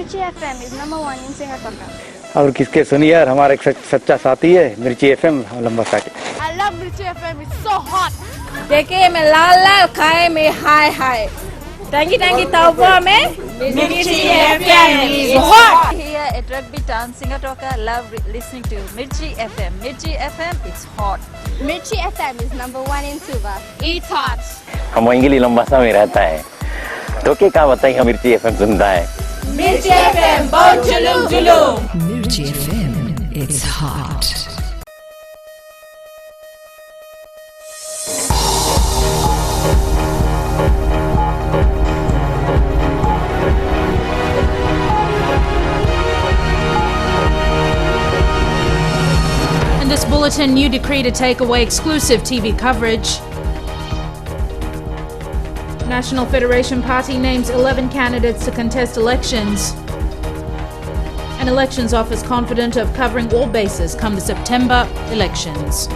Mirchi FM is #1 in Singapore. और किसके सुनिए यार, हमारा एक सच्चा साथी है मिर्ची एफएम लंबा साथी. I love Mirchi FM. It's so hot. देखे में लाल लाल, खाए में हाय हाय. Tangi tauba में Mirchi FM is hot. Here at Rugby Town, Singatoka, love listening to Mirchi FM. Mirchi FM, it's hot. Mirchi FM is #1 in Suva. It's hot. हम वहीं के लिए लंबा सा में रहता है, तो क्या बताइए हम मिर्ची एफएम सुनता है. Mirchi FM, बहुत जुलूम जुलूम. Mirchi FM, it's hot. In this bulletin, new decree to take away exclusive TV coverage. National Federation Party names 11 candidates to contest elections. And Elections Office confident of covering all bases come the September elections.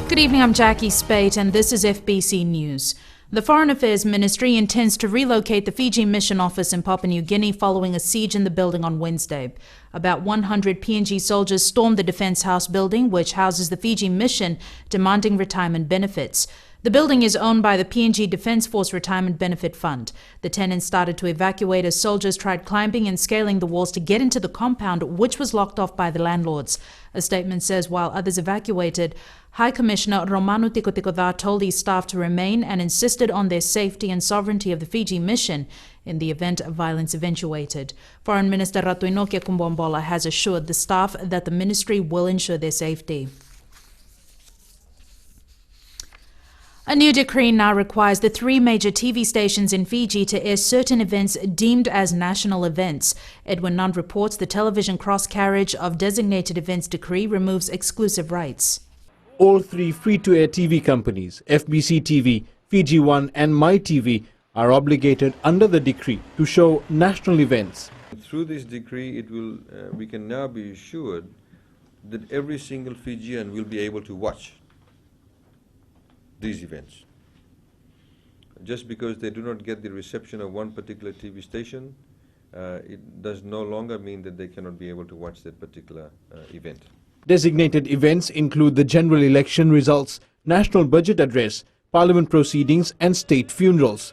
Good evening, I'm Jackie Spate and this is FBC News. The Foreign Affairs Ministry intends to relocate the Fiji Mission Office in Papua New Guinea following a siege in the building on Wednesday. About 100 PNG soldiers stormed the Defence House building, which houses the Fiji Mission, demanding retirement benefits. The building is owned by the PNG Defence Force Retirement Benefit Fund. The tenants started to evacuate as soldiers tried climbing and scaling the walls to get into the compound, which was locked off by the landlords. A statement says while others evacuated, High Commissioner Romanu Tikotikodha told his staff to remain and insisted on their safety and sovereignty of the Fiji mission in the event of violence eventuated. Foreign Minister Ratuinokia Kumbombola has assured the staff that the ministry will ensure their safety. A new decree now requires the 3 major TV stations in Fiji to air certain events deemed as national events. Edwin Nund reports the television cross-carriage of designated events decree removes exclusive rights. All 3 free-to-air TV companies, FBCTV, Fiji One and MyTV, are obligated under the decree to show national events. Through this decree, we can now be assured that every single Fijian will be able to watch these events. Just because they do not get the reception of one particular TV station, it does no longer mean that they cannot be able to watch that particular event. Designated events include the general election results, national budget address, parliament proceedings and state funerals.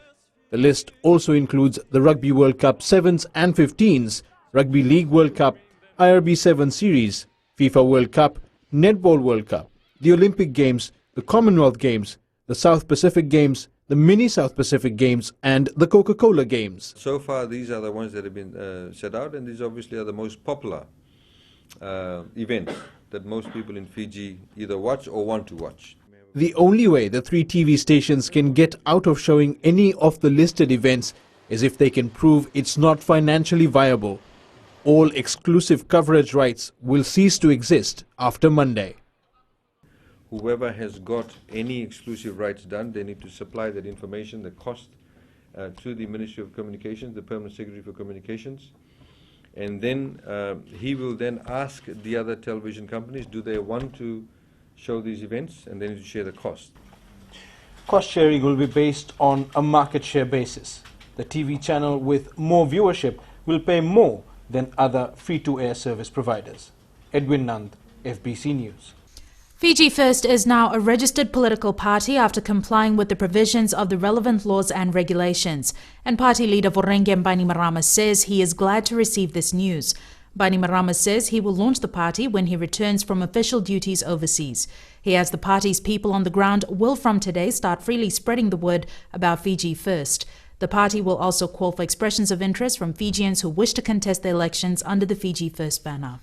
The list also includes the Rugby World Cup 7s and 15s, Rugby League World Cup, IRB 7 Series, FIFA World Cup, Netball World Cup, the Olympic Games, the Commonwealth Games, the South Pacific Games, the Mini South Pacific Games and the Coca-Cola Games. So far these are the ones that have been set out, and these obviously are the most popular events that most people in Fiji either watch or want to watch. The only way the 3 TV stations can get out of showing any of the listed events is if they can prove it's not financially viable. All exclusive coverage rights will cease to exist after Monday. Whoever has got any exclusive rights done, they need to supply that information, the cost, to the Ministry of Communications, the Permanent Secretary for Communications. And then he will then ask the other television companies, do they want to show these events, and they need to share the cost. Cost sharing will be based on a market share basis. The TV channel with more viewership will pay more than other free-to-air service providers. Edwin Nund, FBC News. Fiji First is now a registered political party after complying with the provisions of the relevant laws and regulations. And party leader Vorenge Bainimarama says he is glad to receive this news. Bainimarama says he will launch the party when he returns from official duties overseas. He adds the party's people on the ground will from today start freely spreading the word about Fiji First. The party will also call for expressions of interest from Fijians who wish to contest the elections under the Fiji First banner.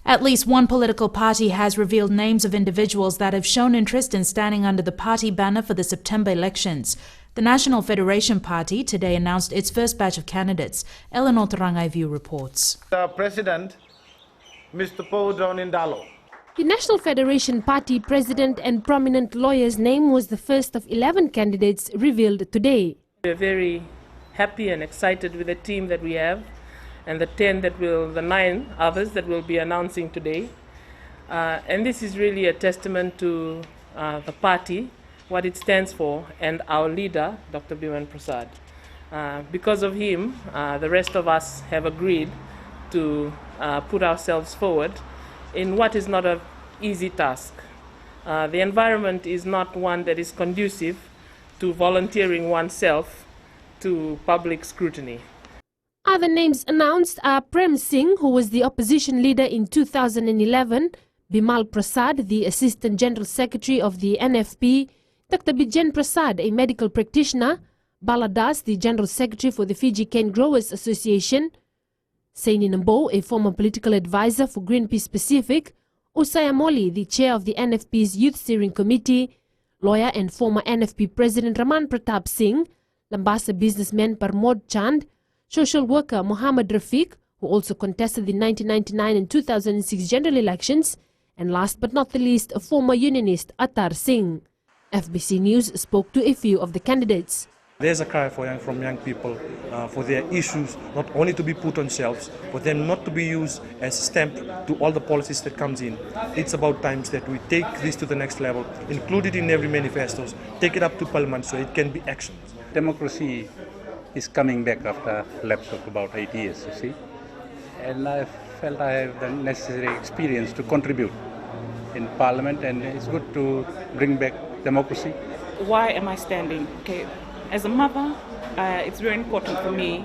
At least one political party has revealed names of individuals that have shown interest in standing under the party banner for the September elections. The National Federation Party today announced its first batch of candidates. Eleanor Tarangaivu reports. The President, Mr. Paul Indalo. The National Federation Party president and prominent lawyer's name was the first of 11 candidates revealed today. We are very happy and excited with the team that we have, and the 9 others that we'll be announcing today. And this is really a testament to the party what it stands for, and our leader, Dr. Biman Prasad. Because of him, the rest of us have agreed to put ourselves forward in what is not an easy task. The environment is not one that is conducive to volunteering oneself to public scrutiny. Other names announced are Prem Singh, who was the opposition leader in 2011, Bimal Prasad, the Assistant General Secretary of the NFP, Dr. Bijen Prasad, a medical practitioner, Baladas, the General Secretary for the Fiji Cane Growers Association, Saini Nambo, a former political advisor for Greenpeace Pacific, Usaya Moli, the chair of the NFP's Youth Steering Committee, lawyer and former NFP President Raman Pratap Singh, Lambasa businessman Parmod Chand, social worker Muhammad Rafiq, who also contested the 1999 and 2006 general elections, and last but not the least, a former unionist Attar Singh. FBC News spoke to a few of the candidates. There's a cry from young people for their issues not only to be put on shelves, but then not to be used as a stamp to all the policies that comes in. It's about times that we take this to the next level, include it in every manifesto, take it up to Parliament so it can be actioned. Democracy is coming back after a lapse of about 8 years, you see. And I felt I have the necessary experience to contribute in Parliament, and it's good to bring back democracy. Why am I standing? Okay, as a mother, it's very important for me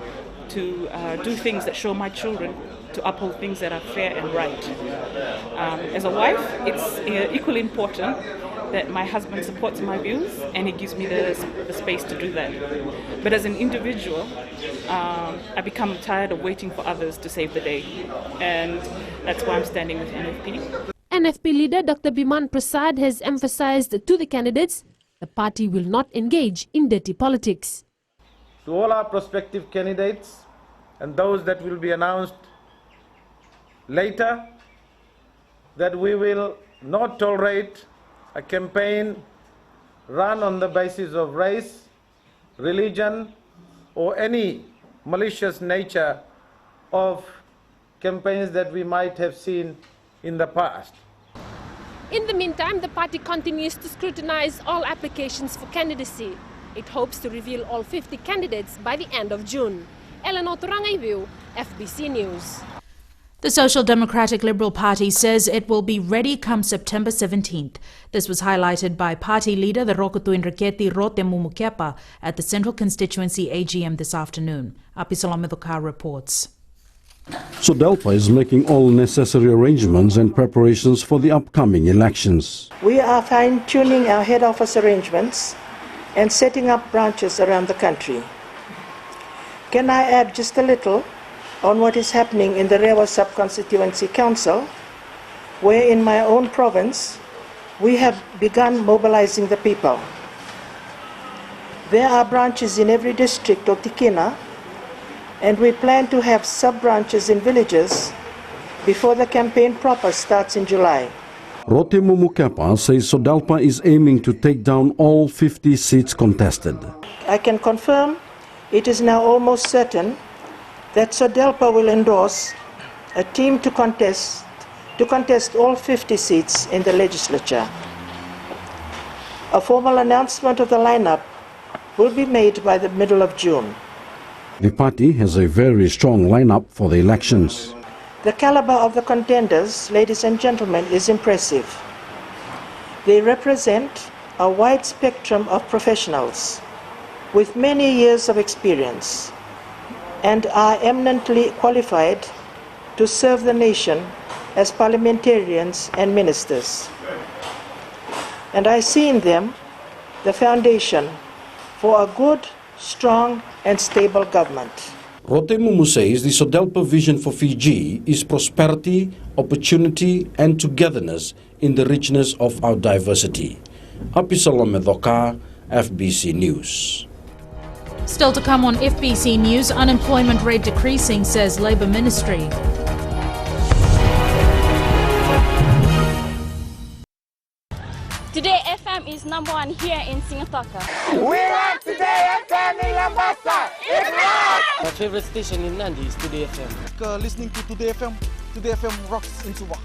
to do things that show my children to uphold things that are fair and right. As a wife, it's equally important that my husband supports my views and he gives me the space to do that. But as an individual, I become tired of waiting for others to save the day, and that's why I'm standing with NFP. NFP leader Dr. Biman Prasad has emphasized to the candidates the party will not engage in dirty politics. To all our prospective candidates and those that will be announced later, that we will not tolerate a campaign run on the basis of race, religion, or any malicious nature of campaigns that we might have seen in the past. In the meantime, the party continues to scrutinize all applications for candidacy. It hopes to reveal all 50 candidates by the end of June. Eleanor Turangaivu, FBC News. The Social Democratic Liberal Party says it will be ready come September 17th. This was highlighted by party leader the Rokotu Enriqueti Rote Mumukepa at the Central Constituency AGM this afternoon. Apisalome Dukar reports. SODELPA is making all necessary arrangements and preparations for the upcoming elections. We are fine-tuning our head office arrangements and setting up branches around the country. Can I add just a little on what is happening in the Rewa Sub-Constituency Council, where in my own province we have begun mobilizing the people. There are branches in every district of Tikina, and we plan to have sub-branches in villages before the campaign proper starts in July. Rote Mumukepa says SODELPA is aiming to take down all 50 seats contested. I can confirm it is now almost certain that SODELPA will endorse a team to contest all 50 seats in the legislature. A formal announcement of the lineup will be made by the middle of June. The party has a very strong lineup for the elections. The caliber of the contenders, ladies and gentlemen, is impressive. They represent a wide spectrum of professionals with many years of experience and are eminently qualified to serve the nation as parliamentarians and ministers. And I see in them the foundation for a good, strong and stable government. Rote Mumu says the SODELPA vision for Fiji is prosperity, opportunity and togetherness in the richness of our diversity. Apisalome Dukar, FBC News. Still to come on FBC News, unemployment rate decreasing, says Labour Ministry. Today FM is #1 here in Singapore. We like Today FM in Lambasa. It's rock! My favorite station in Nandi is Today FM. Listening to Today FM rocks in Sabah.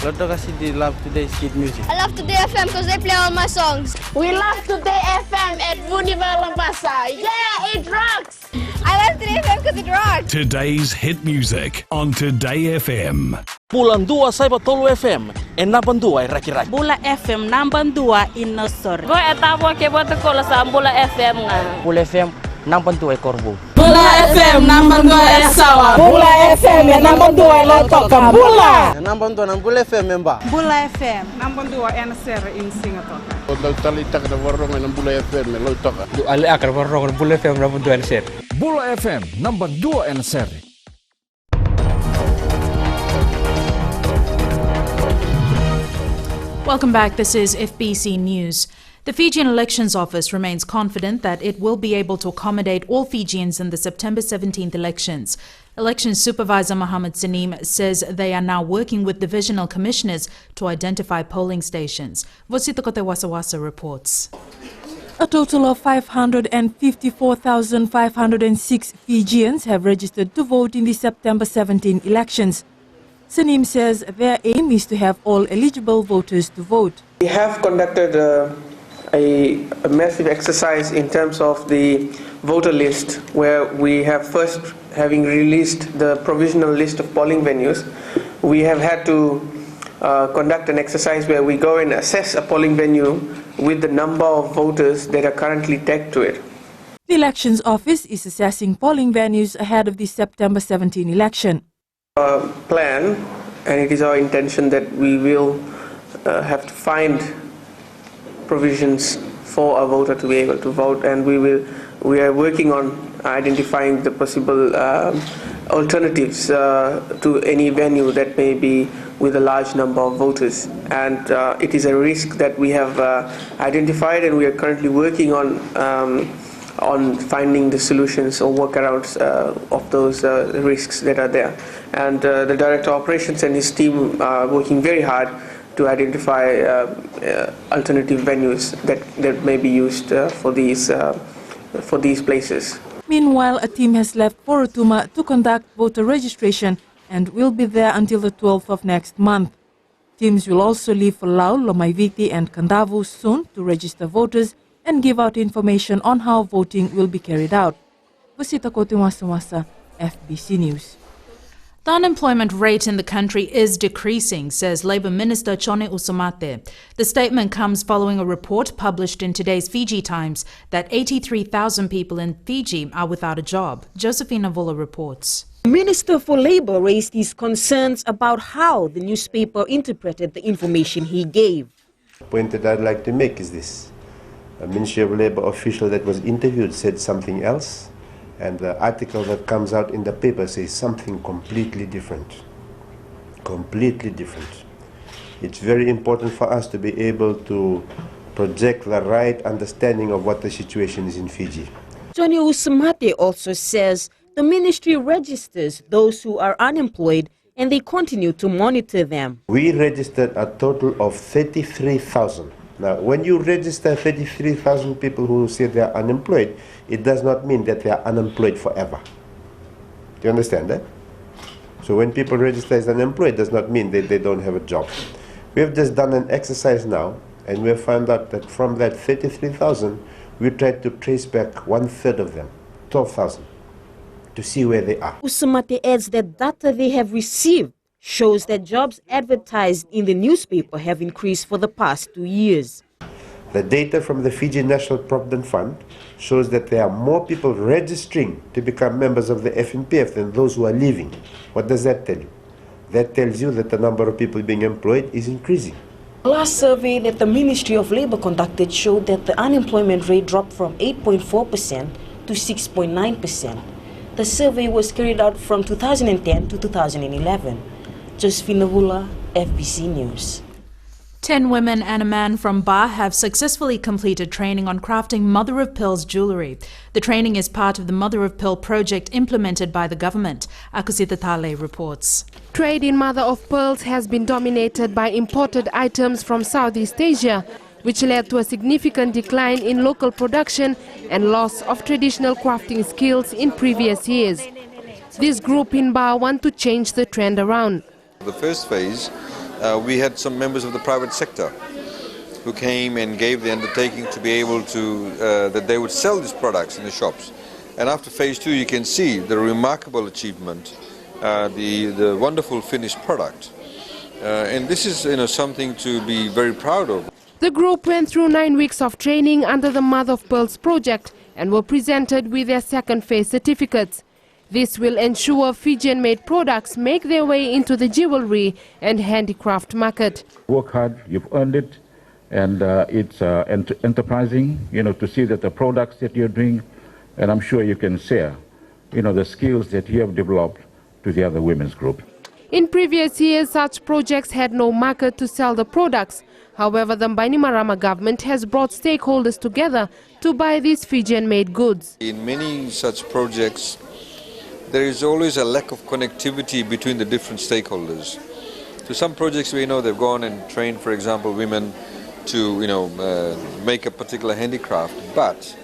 love today's kid music. I love Today FM because they play all my songs. We love Today FM at Bunibalampasa. Yeah, it rocks. I love Today FM because it rocks. Today's hit music on Today FM. Bulan 2 Tolu FM, enapan 2 raki-raki. Bula FM namban 2 inosor. Go etabo ke boto kola sa Bula FM nga. Bula FM nampan 2 korbo. Bula FM namban 2 sawa. Bula FM namban 2 lotoka. Bula. Nampan 2 nang Bula FM memba. Bula FM Namban 2 NSR in Singapore. Lo tali tak da warong nang Bula FM lotoka. Du ale akar warong Bula FM nampan 2 NSR. Bula FM number 2 NSR. Welcome back. This is FBC News. The Fijian Elections Office remains confident that it will be able to accommodate all Fijians in the September 17th elections. Elections Supervisor Mohammed Saneem says they are now working with divisional commissioners to identify polling stations. Vositokote Wasawasa reports. A total of 554,506 Fijians have registered to vote in the September 17 elections. Saneem says their aim is to have all eligible voters to vote. We have conducted a massive exercise in terms of the voter list, where we have first, having released the provisional list of polling venues, we have had to conduct an exercise where we go and assess a polling venue with the number of voters that are currently tagged to it. The Elections Office is assessing polling venues ahead of the September 17 election. Plan, and it is our intention that we will have to find provisions for a voter to be able to vote, and we are working on identifying the possible alternatives to any venue that may be with a large number of voters, and it is a risk that we have identified, and we are currently working on finding the solutions or workarounds of those risks that are there. And the Director of Operations and his team are working very hard to identify alternative venues that may be used for these places. Meanwhile, a team has left Porotuma to conduct voter registration and will be there until the 12th of next month. Teams will also leave for Lau, Lomaiviti and Kandavu soon to register voters and give out information on how voting will be carried out. Vasita Kotiwasa, FBC News. The unemployment rate in the country is decreasing, says Labour Minister Chone Usumate. The statement comes following a report published in today's Fiji Times that 83,000 people in Fiji are without a job. Josephina Vola reports. The Minister for Labour raised his concerns about how the newspaper interpreted the information he gave. The point that I'd like to make is this. A Ministry of Labour official that was interviewed said something else, and the article that comes out in the paper says something completely different. Completely different. It's very important for us to be able to project the right understanding of what the situation is in Fiji. Johnny Usumate also says the ministry registers those who are unemployed and they continue to monitor them. We registered a total of 33,000. Now, when you register 33,000 people who say they are unemployed, it does not mean that they are unemployed forever. Do you understand that? So when people register as unemployed, it does not mean that they don't have a job. We have just done an exercise now, and we have found out that from that 33,000, we tried to trace back 1/3 of them, 12,000, to see where they are. Usumate adds that data they have received shows that jobs advertised in the newspaper have increased for the past 2 years. The data from the Fiji National Provident Fund shows that there are more people registering to become members of the FNPF than those who are leaving. What does that tell you? That tells you that the number of people being employed is increasing. The last survey that the Ministry of Labour conducted showed that the unemployment rate dropped from 8.4% to 6.9%. The survey was carried out from 2010 to 2011. Josephina Vula, FBC News. 10 women and a man from Ba have successfully completed training on crafting mother-of-pearl jewellery. The training is part of the mother-of-pearl project implemented by the government. Akusita Tale reports. Trade in mother-of-pearls has been dominated by imported items from Southeast Asia, which led to a significant decline in local production and loss of traditional crafting skills in previous years. This group in Ba want to change the trend around. The first phase we had some members of the private sector who came and gave the undertaking to be able to, that they would sell these products in the shops. And after phase 2, you can see the remarkable achievement, the wonderful finished product. And this is something to be very proud of. The group went through 9 weeks of training under the Mother of Pearls project and were presented with their second phase certificates. This will ensure Fijian-made products make their way into the jewelry and handicraft market. Work hard, you've earned it, and it's enterprising, to see that the products that you're doing, and I'm sure you can share, the skills that you have developed to the other women's group. In previous years, such projects had no market to sell the products. However, the Bainimarama government has brought stakeholders together to buy these Fijian-made goods. In many such projects, there is always a lack of connectivity between the different stakeholders. So some projects we know they've gone and trained, for example, women to make a particular handicraft, but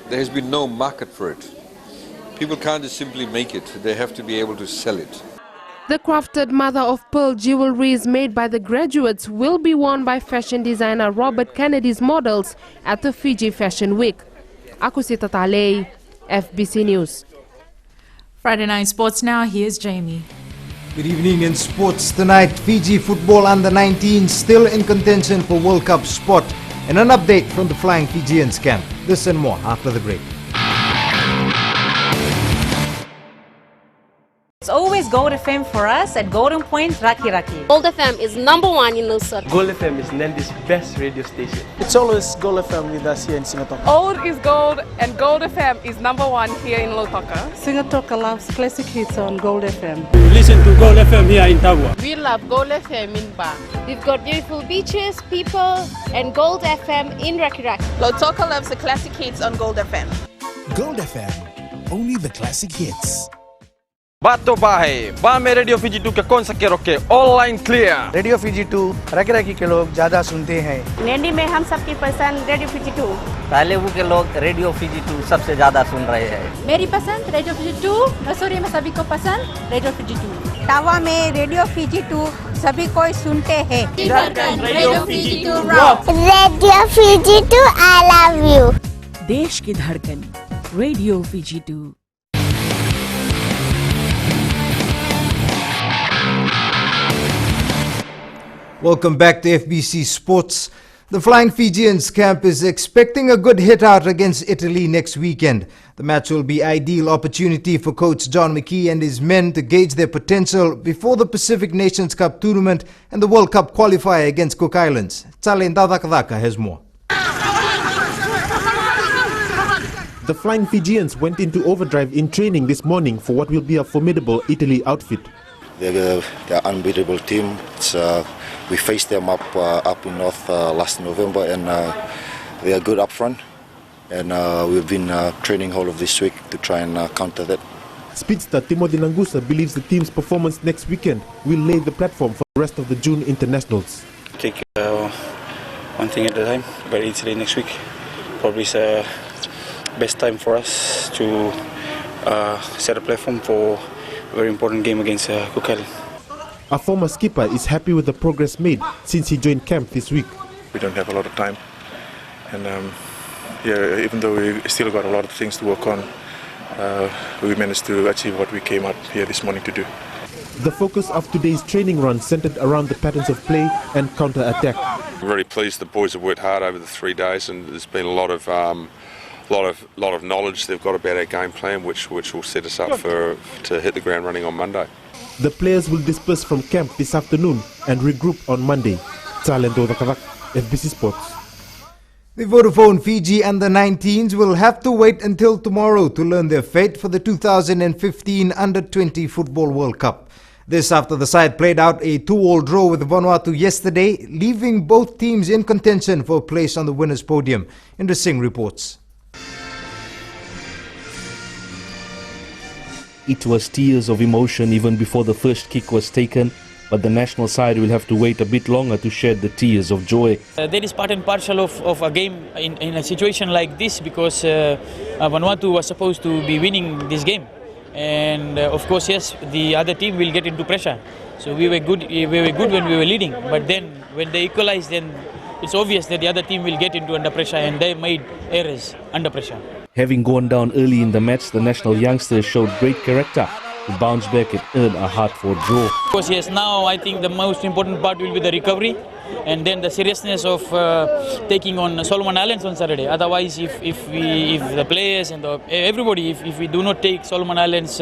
there has been no market for it. People can't just simply make it, they have to be able to sell it. The crafted mother of pearl jewelries made by the graduates will be worn by fashion designer Robert Kennedy's models at the Fiji Fashion Week. Akusita Talei, FBC News. Friday Night Sports now, here's Jamie. Good evening in sports tonight. Fiji football under-19 still in contention for World Cup spot. And an update from the Flying Fijians camp. This and more after the break. It's always Gold FM for us at Golden Point, Raki Raki. Gold FM is #1 in Lusaka. Gold FM is Nandi's best radio station. It's always Gold FM with us here in Singatoka. Old is gold and Gold FM is #1 here in Lusaka. Singatoka loves classic hits on Gold FM. We listen to Gold FM here in Tagua. We love Gold FM in Ba. We've got beautiful beaches, people, and Gold FM in Raki Raki. Lautoka loves the classic hits on Gold FM. Gold FM, only the classic hits. Bato Bahe, Bame Radio Fiji 2 के कौन सा के रोके online clear radio Fiji 2 rocky rocky के लोग ज्यादा सुनते हैं। नैनी में हम सबकी पसंद रेडियो Fiji 2। तालेबू के लोग रेडियो Fiji 2 सबसे ज्यादा सुन रहे हैं। मेरी पसंद रेडियो Fiji 2, मसूरी में सभी को पसंद रेडियो Fiji 2। टावा में रेडियो Fiji 2 सभी कोई सुनते हैं। Radio Fiji 2 rock. Radio Fiji 2 I love you। देश की धड़कन radio Fiji 2। Welcome back to FBC Sports. The Flying Fijians camp is expecting a good hit out against Italy next weekend. The match will be ideal opportunity for coach John McKee and his men to gauge their potential before the Pacific Nations Cup tournament and the World Cup qualifier against Cook Islands. Tsale Ndadakadaka has more. The Flying Fijians went into overdrive in training this morning for what will be a formidable Italy outfit. They're an unbeatable team. We faced them up in North last November, and they are good up front. And we've been training all of this week to try and counter that. Speedster Timothy Nangusa believes the team's performance next weekend will lay the platform for the rest of the June internationals. Take one thing at a time, but Italy next week probably is the best time for us to set a platform for a very important game against Cook Islands. Our former skipper is happy with the progress made since he joined camp this week. We don't have a lot of time, and even though we still got a lot of things to work on, we managed to achieve what we came out here this morning to do. The focus of today's training run centered around the patterns of play and counter-attack. I'm very pleased the boys have worked hard over the 3 days, and there's been a lot of knowledge they've got about our game plan, which will set us up to hit the ground running on Monday. The players will disperse from camp this afternoon and regroup on Monday. Talento Dakavak, FBC Sports. The Vodafone Fiji under-19s will have to wait until tomorrow to learn their fate for the 2015 Under-20 Football World Cup. This after the side played out a 2-2 draw with Vanuatu yesterday, leaving both teams in contention for a place on the winners' podium. Indra Singh reports. It was tears of emotion even before the first kick was taken, but the national side will have to wait a bit longer to shed the tears of joy. That is part and parcel of a game in a situation like this, because Vanuatu was supposed to be winning this game. And of course, yes, the other team will get into pressure. So we were good when we were leading, but then when they equalized, then it's obvious that the other team will get into under pressure, and they made errors under pressure. Having gone down early in the match, the national youngsters showed great character to bounce back and earn a hard-fought draw. Of course, yes, now I think the most important part will be the recovery and then the seriousness of taking on Solomon Islands on Saturday. Otherwise, if the players and everybody, if we do not take Solomon Islands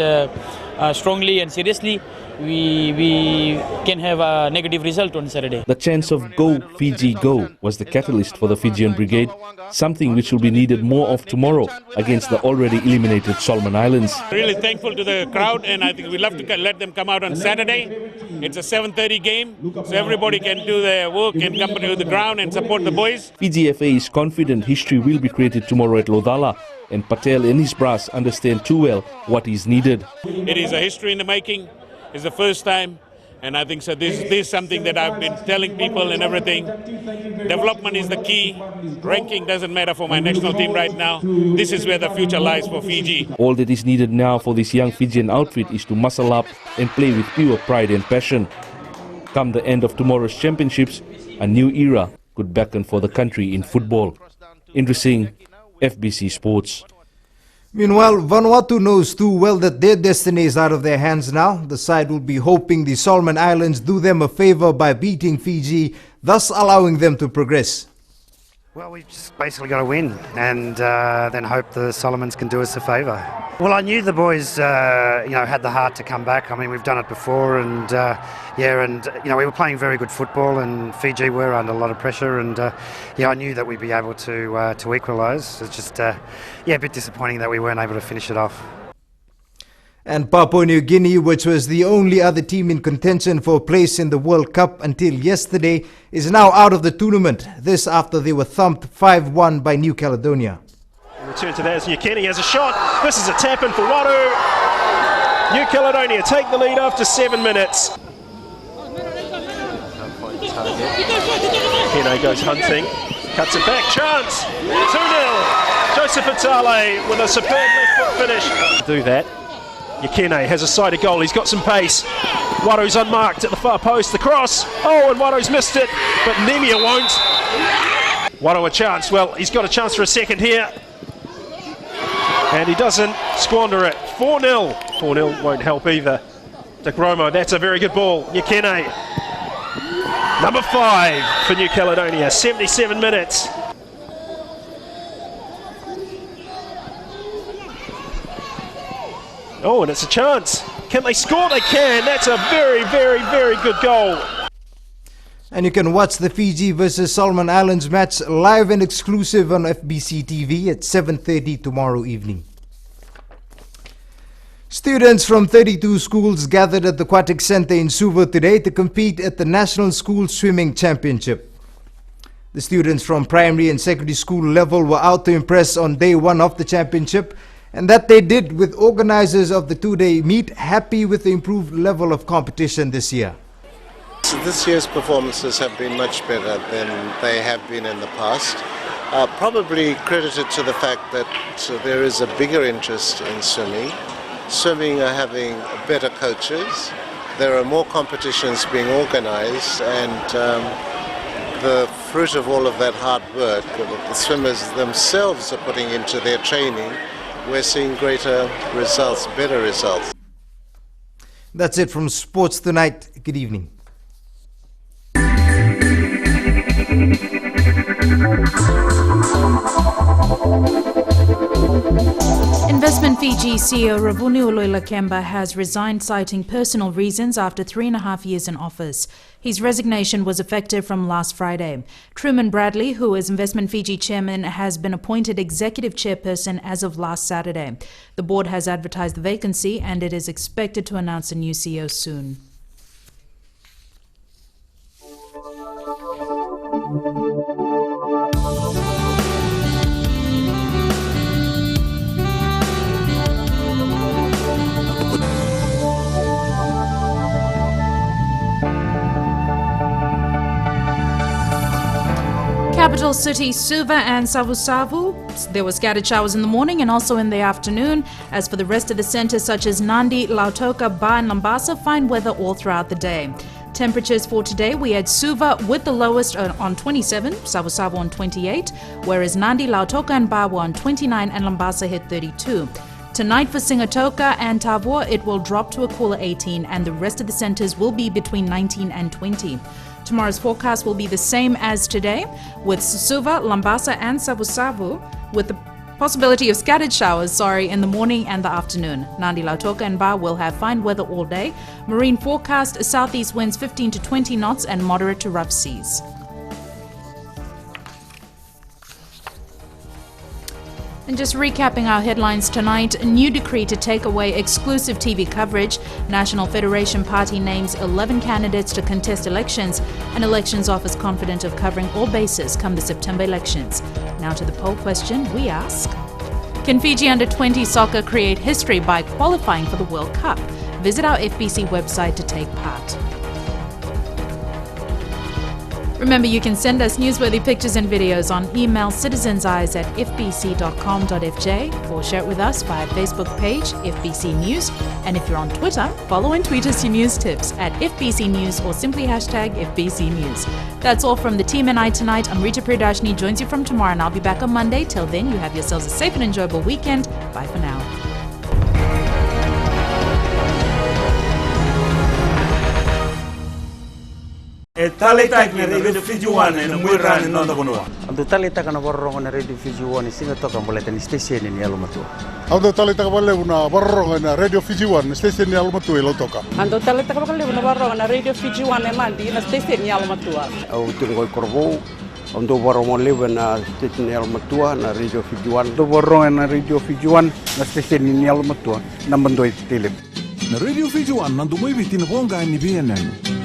strongly and seriously, we can have a negative result on Saturday. The chance of Go Fiji Go was the catalyst for the Fijian brigade, something which will be needed more of tomorrow against the already eliminated Solomon Islands. Really thankful to the crowd, and I think we'd love to let them come out on Saturday. It's a 7:30 game, so everybody can do their work and come to the ground and support the boys. Fiji FA is confident history will be created tomorrow at Lodala, and Patel and his brass understand too well what is needed. It is a history in the making. It's the first time, and I think so. This is something that I've been telling people and everything. Development is the key. Ranking doesn't matter for my national team right now. This is where the future lies for Fiji. All that is needed now for this young Fijian outfit is to muscle up and play with pure pride and passion. Come the end of tomorrow's championships, a new era could beckon for the country in football. Interesting, FBC Sports. Meanwhile, Vanuatu knows too well that their destiny is out of their hands now. The side will be hoping the Solomon Islands do them a favor by beating Fiji, thus allowing them to progress. Well, we've just basically got to win and then hope the Solomons can do us a favour. Well, I knew the boys, had the heart to come back. I mean, we've done it before, and we were playing very good football, and Fiji were under a lot of pressure, and I knew that we'd be able to equalise. It's just, a bit disappointing that we weren't able to finish it off. And Papua New Guinea, which was the only other team in contention for a place in the World Cup until yesterday, is now out of the tournament. This after they were thumped 5-1 by New Caledonia. Return to that as Kenny has a shot. This is a tap-in for Wadu. New Caledonia take the lead after 7 minutes. Kenny goes hunting, cuts it back, chance, 2-0. Joseph Itale with a superb left foot finish. Do that. Yakene has a sighted goal, he's got some pace. Waru's unmarked at the far post, the cross. Oh, and Waru's missed it, but Nemia won't. Waru a chance, well, he's got a chance for a second here. And he doesn't squander it. 4-0. 4-0 won't help either. De Gromo, that's a very good ball. Yakene. Number 5 for New Caledonia, 77 minutes. Oh, and it's a chance. Can they score? They can. That's a very, very, very good goal. And you can watch the Fiji versus Solomon Islands match live and exclusive on FBCTV at 7:30 tomorrow evening. Students from 32 schools gathered at the Aquatic Centre in Suva today to compete at the National School Swimming Championship. The students from primary and secondary school level were out to impress on day one of the championship, and that they did, with organisers of the two-day meet happy with the improved level of competition this year. This year's performances have been much better than they have been in the past. Probably credited to the fact that there is a bigger interest in swimming. Swimming are having better coaches. There are more competitions being organised, and the fruit of all of that hard work that the swimmers themselves are putting into their training, we're seeing greater results, better results. That's it from Sports Tonight. Good evening. Investment Fiji CEO Ravunu Loilakemba has resigned, citing personal reasons after 3.5 years in office. His resignation was effective from last Friday. Truman Bradley, who is Investment Fiji chairman, has been appointed executive chairperson as of last Saturday. The board has advertised the vacancy, and it is expected to announce a new CEO soon. capital city Suva and Savusavu, there were scattered showers in the morning and also in the afternoon. As for the rest of the centres such as Nandi, Lautoka, Ba and Lambasa, fine weather all throughout the day. Temperatures for today, we had Suva with the lowest on 27, Savusavu on 28, whereas Nandi, Lautoka and Ba were on 29 and Lambasa hit 32. Tonight for Singatoka and Tavua, it will drop to a cooler 18 and the rest of the centres will be between 19 and 20. Tomorrow's forecast will be the same as today, with Suva, Lambasa and Savusavu, with the possibility of scattered showers, in the morning and the afternoon. Nandi, Lautoka and Ba will have fine weather all day. Marine forecast, southeast winds 15 to 20 knots and moderate to rough seas. And just recapping our headlines tonight, a new decree to take away exclusive TV coverage. National Federation Party names 11 candidates to contest elections, and Elections Office confident of covering all bases come the September elections. Now to the poll question, we ask, can Fiji under-20 soccer create history by qualifying for the World Cup? Visit our FBC website to take part. Remember, you can send us newsworthy pictures and videos on email citizenseyes@fbc.com.fj or share it with us via Facebook page, FBC News. And if you're on Twitter, follow and tweet us your news tips at FBC News or simply hashtag FBC News. That's all from the team and I tonight. I'm Rita Pradashni, joins you from tomorrow, and I'll be back on Monday. Till then, you have yourselves a safe and enjoyable weekend. Bye for now. Talita na Radio Fiji 1 na mwirani nonda bonua. Ando talita kana borro na Radio Fiji 1 singa toka mbuleta ni station ni alumatu. Ando talita ka bale una borro na Radio Fiji 1 station ni alumatu ilo toka. Ando talita ka bale una borro na Radio Fiji 1 na mandi na station ni alumatu. Au tungo korbo ando borro mo leve na station ni alumatu na Radio Fiji 1. Ando borro na Radio Fiji 1 na station ni alumatu na mandoi tele. Na Radio Fiji 1 nandu mo ibiti na bonga ni BNN.